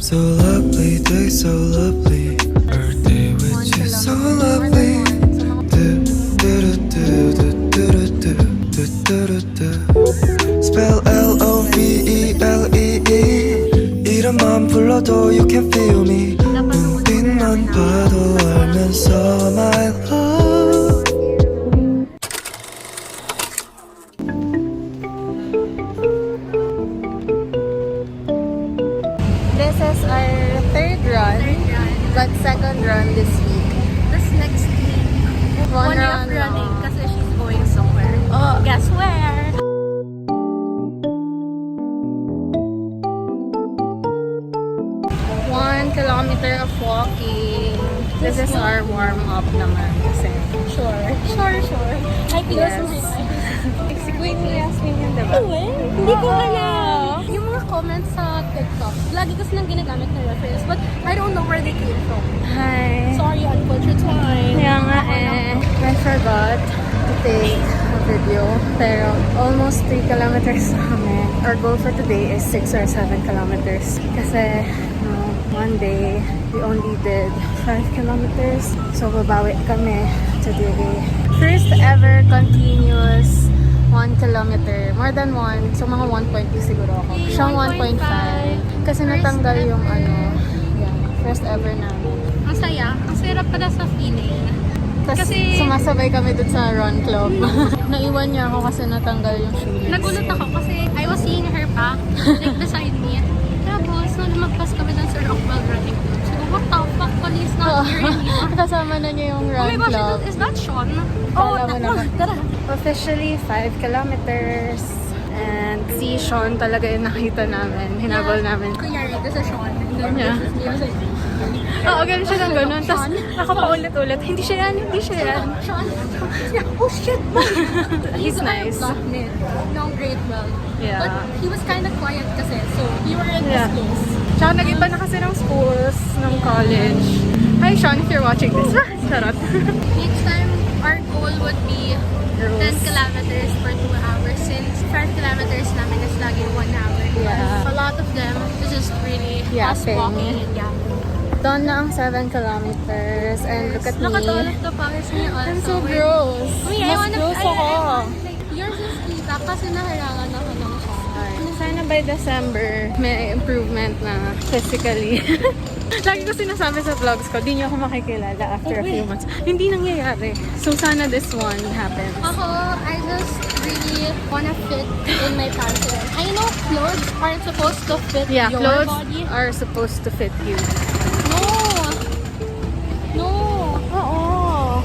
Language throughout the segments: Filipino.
So lovely, day so lovely, birthday with you so lovely. Do do do do do do do do do. Spell LOVELEE. 이름만 불러도 you can feel me. 눈빛만 봐도 알면서 my love. This is our third run, but second run this week. This next week, One one run of running lang. kasi she's going somewhere. Oh. Guess where? 1 kilometer of walking. This is our warm-up naman kasi. Sure. Ay, Yes. Si Queenie Yasmin yun, diba? Hindi ko alam. Yung mga comments sa TikTok, lagi ko silang ginagamit na reference, but I don't know where they came from. Hi. Sorry, uncultured swine. Kaya nga I forgot to take a video. Pero almost 3 kilometers na kami. Our goal for today is 6 or 7 kilometers. Kasi one day, we only did 5 kilometers. So babawi kami today. First ever continuous 1 kilometer. More than 1. So mga 1.2 siguro ako. Siyang 1.5. Kasi natanggal yung first ever namin. Ang saya. Ang sarap pala sa feeling. Tapos Kasi- sumasabay kami dun sa run club. Naiwan niya ako kasi natanggal yung shoelace. Nagulat ako kasi I was seeing her pa, like beside me. Tapos, nung lumagpas kami dun sa Rockwell Running Club, sabi ko, what the fuck, police not here anymore. Kasama na niya yung Oh run my gosh, club. is that Sean? Kala mo naman. Tara. Officially 5 kilometers. And si Sean talaga yung nakita namin. Hinabol namin. Kunyari, this is Sean. Yeah. This is me. I was like, Oo, ganun siya ng ganun. Tapos Sean? nakapaulit-ulit. Hindi siya yan. Sean? Oh shit! He's nice. Blocknet. No, great well. Yeah. But he was kind of quiet kasi. So, we were in Yeah. this place. Tsaka nag-iba na kasi ng schools, ng college. Hi Sean, if you're watching this. Charot. Next time, our goal would be 10 Girls. kilometers for 2 hours since 5 kilometers namin is lagi 1 hour. Yeah. A lot of them is just really us Yapping. walking and yapping. Done na ang 7 kilometers. And look at me. Nakatulog the pawis niya also. I'm so gross. Uy, Mas gross ako. Yours is kita kasi naharangan ako ng shower. Sana by December, may improvement na physically. Lagi ko sinasabi sa vlogs ko, di niyo ako makikilala after a few months. Hindi nangyayari. So sana this one happens. Ako, I just really wanna fit in my pants again. I know clothes aren't supposed to fit Yeah, your clothes body. are supposed to fit you. No! Oo.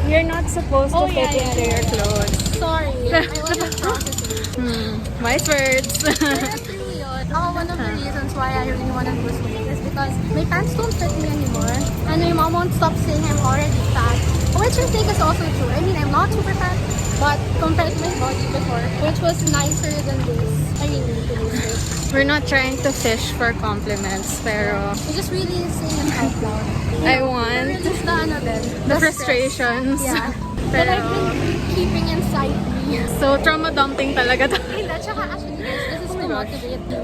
You're not supposed to Oh, fit yeah, into yeah, your clothes. Sorry, I wasn't processing. Wise words. Pero true yun. Ako, one of the reasons why I really wanna lose weight is because my pants don't fit me anymore. And my mom won't stop saying I'm already fat. Which I think is also true. I mean, I'm not super fat, but compared to my body before, which was nicer than this, I really need to lose weight. We're not trying to fish for compliments, pero I'm just really saying it out loud. I want Release the ano din. the stress. frustrations. Yeah. That Pero, I've been keeping inside me. so trauma dumping talaga to. Hindi, tsaka actually guys, this is Oh to my gosh. motivate you.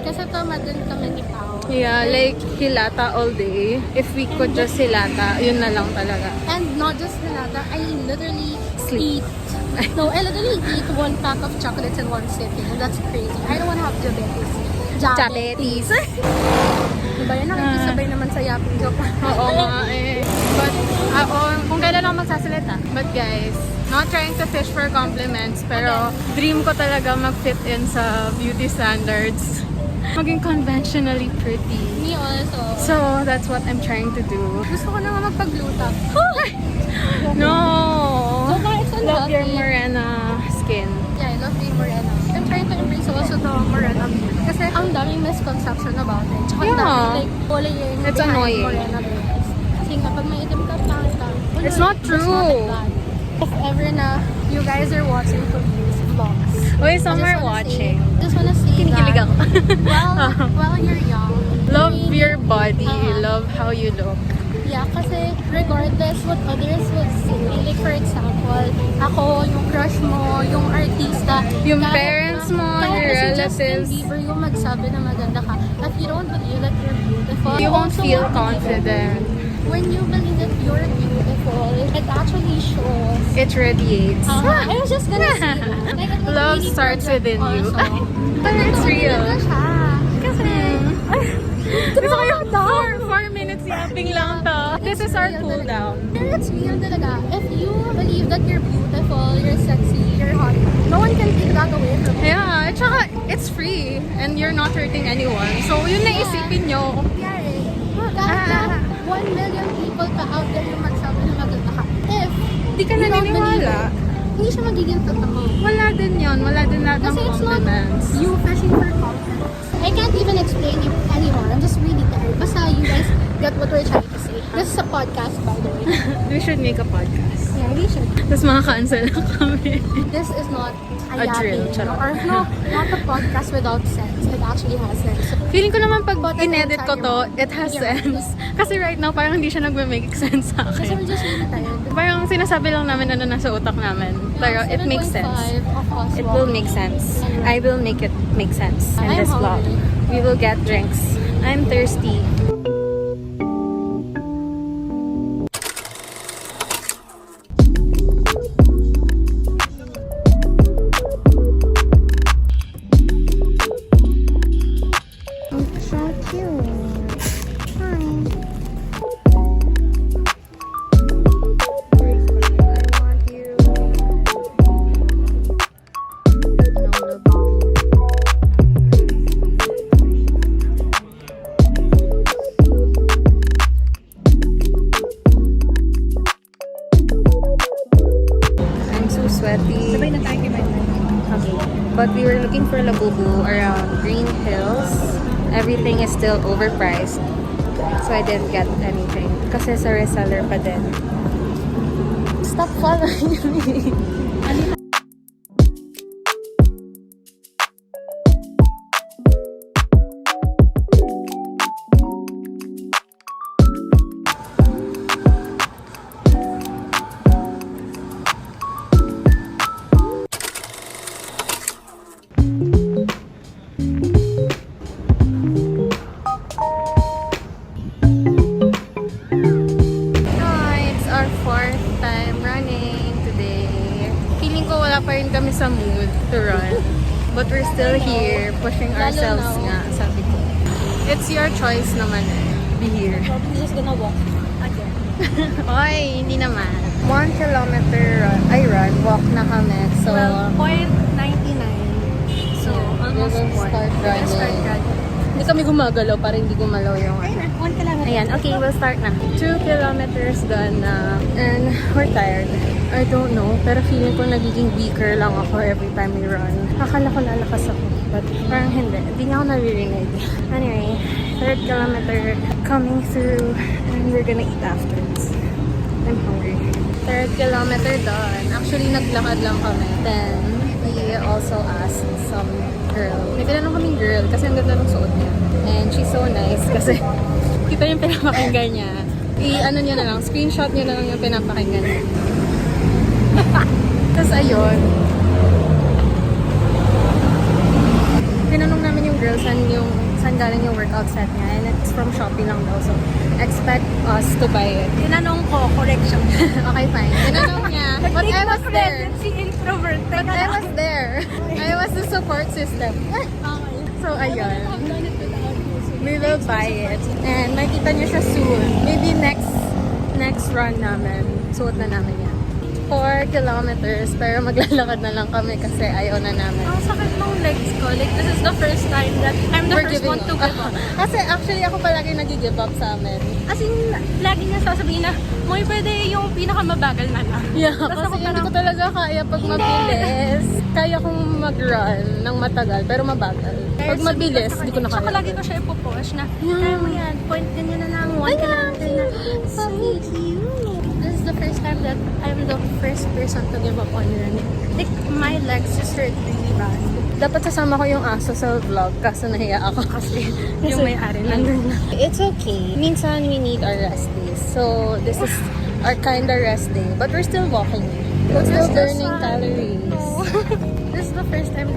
Kasi tama din kami ni Pao. Yeah, like hilata all day. If we could just hilata, yun na lang talaga. And not just nilata, I literally Sleep. eat. No, I literally eat 1 pack of chocolates in 1 sitting. And that's crazy. I don't want to have diabetes. Diabetes. Diba yun? Nakikisabay naman sa yapping joke. Oo nga eh. But, kung kailan ako magsasalita. But guys, not trying to fish for compliments, pero dream ko talaga mag-fit in sa beauty standards. Maging conventionally pretty. Me also. So, that's what I'm trying to do. Gusto ko naman magpagluta. No! Sobrang it's Love your unhealthy. morena skin. Yeah, I love being morena. I'm trying to embrace also the morena beauty. Kasi ang daming misconception about it. Tsaka ang Yeah. daming like bullying It's behind annoying. morena beauties. Kasi nga pag may itim ka, pangit ka. It's not true. If ever na you guys are watching for these vlogs. Uy, some are watching. Just wanna say Kinikilig that ako. while you're young, Love really, your body. Uh-huh. Love how you look. yeah, kasi regardless what others would say, like for example, ako, yung crush mo, yung artista, Yung kahit parents na- mo, kahit your na si relatives. Justin Bieber yung magsabi na maganda ka, at if you don't believe that you're beautiful, You won't also feel won't believe it. confident. When you believe that you're beautiful, it actually shows. It radiates. I was just gonna say that. Like, it Love really starts project within you. also. But it's real. Talaga siya. Kasi, Gusto ko yung 4 minutes yapping lang to. This is our cool down. pero it's real talaga. If you believe that you're beautiful, you're sexy, you're hot, no one can take that away from you. Yeah, at saka it's free and you're not hurting anyone. So yun na isipin nyo. Yeah, kahit na 1 million people pa out there yung magsabi na maganda ka. If Di ka you don't naniniwala. believe it, hindi siya magiging totoo. Wala din yun. Wala din lahat ng Kasi it's not compliments. you fishing for compliments. I can't even explain it anymore. I'm just really tired. Basta you guys get what we're trying to say. This is a podcast, by the way. We should make a podcast. Yeah, we should. Tapos makaka-cancel na kami. This is not A drill, yapping, charot. or no, not a podcast without sense. It actually has sense. Feeling ko naman pag But in-edit ko to, inside it has Yeah. sense. Kasi right now, parang hindi siya nagme-make sense sa Kasi we're akin. just really tired. Parang sinasabi lang namin ano nasa utak namin. Pero it makes sense. 7.5 of us It will walking. make sense. I will make it make sense in I'm this vlog. hungry. We will get drinks. I'm thirsty. So cute. Hi. I want you. No, look. I'm so sweaty. Okay. But we were looking for Labubu around Green Hills. Everything is still overpriced. So I didn't get anything. Kasi sa reseller pa din. Stop following me. It's our 4th time running today. Feeling ko wala pa rin kami sa mood to run. But we're still here, pushing ourselves now. nga, sabi ko. It's your choice naman eh. Be here. Probably just gonna walk again. Oy, hindi naman. 1 kilometer run, walk na kami. So, 0.99. So, almost we will 1. start running. Hindi kami gumagalaw para hindi gumalaw yung ano. 1 kilometer. Ayan, okay, we'll start na. 2 kilometers done na. And we're tired. I don't know, pero feeling ko nagiging weaker lang ako every time we run. Akala ko lalakas ako, but parang hindi. Hindi niya ako naririnig. Anyway, 3rd kilometer coming through, and we're gonna eat afterwards. I'm hungry. 3rd kilometer done. Actually, naglakad lang kami. Then, we also asked some girl. May tinanong kaming girl kasi ang ganda ng suot niya. And she's so nice kasi kita yung pinapakinggan niya. I-ano niya na lang, screenshot niya na lang yung pinapakinggan niya. Tapos ayun. Tinanong namin yung girl saan galing yung workout set niya. And it's from Shopee lang daw. So, expect us to buy it. Tinanong ko, correction. Okay, fine. Tinanong niya. But I was there. Si introvert. But I was there. I was the support system. So, ayun. We will buy it. And makita niyo siya soon. Maybe next run namin. Suot na namin yan. 4 kilometers. Pero maglalakad na lang kami kasi ayaw na namin. Ang sakit ng legs ko. Like, this is the first time that I'm the We're first giving one to up. give up. Kasi actually ako palagi nag-give up sa amin. As in, lagi niya sasabihin na, Moy, pwede yung pinakamabagal na lang. Yeah, Tapos kasi ako hindi parang- ko talaga kaya pag mabilis. Kaya kong mag-run ng matagal, pero mabagal. Pag mabilis, hindi ko na Tsaka kaya. lagi ko siya ipopost na, kaya mo yan, point ganyan na lang, 1 kilometer na. So cute. This is the first time that I'm the first person to give up on running. Like, my legs just hurt really bad. Dapat sasama ko yung aso sa vlog, kaso nahiya ako kasi Yung may-ari nandun na. It's okay. Minsan we need our rest days. So, this is our kinda rest day. But we're still walking. We're still burning calories. This is the first time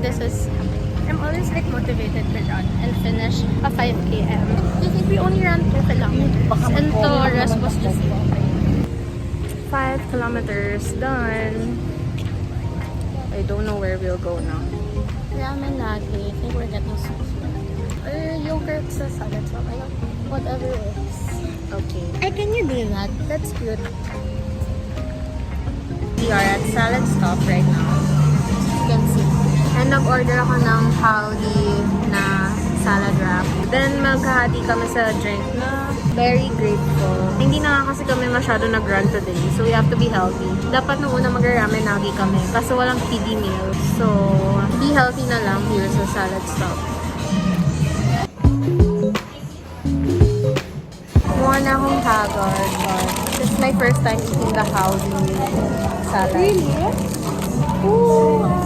I'm I'm always like motivated to run and finish a 5 km. I think we only ran 2 kilometers and the rest was just walking. 5 kilometers done. I don't know where we'll go now. Ramen lagi. I think we're getting soup. Or yogurt sa salad. So, I don't know. Whatever it is. Okay. Hey, can you do that? That's cute. We are at Salad Stop right now. You can see. And nag-order ako ng Howdy na salad wrap. Then maghahati kami sa drink na very grateful. Hindi na nga kasi kami masyado nag-run today. So we have to be healthy. Dapat nung una mag-ramen nagi kami. Kaso walang kiddie meal. So be healthy na lang here sa Salad Stop. Mukha na akong haggard. But this is my first time eating the Howdy salad. Really? Ooh.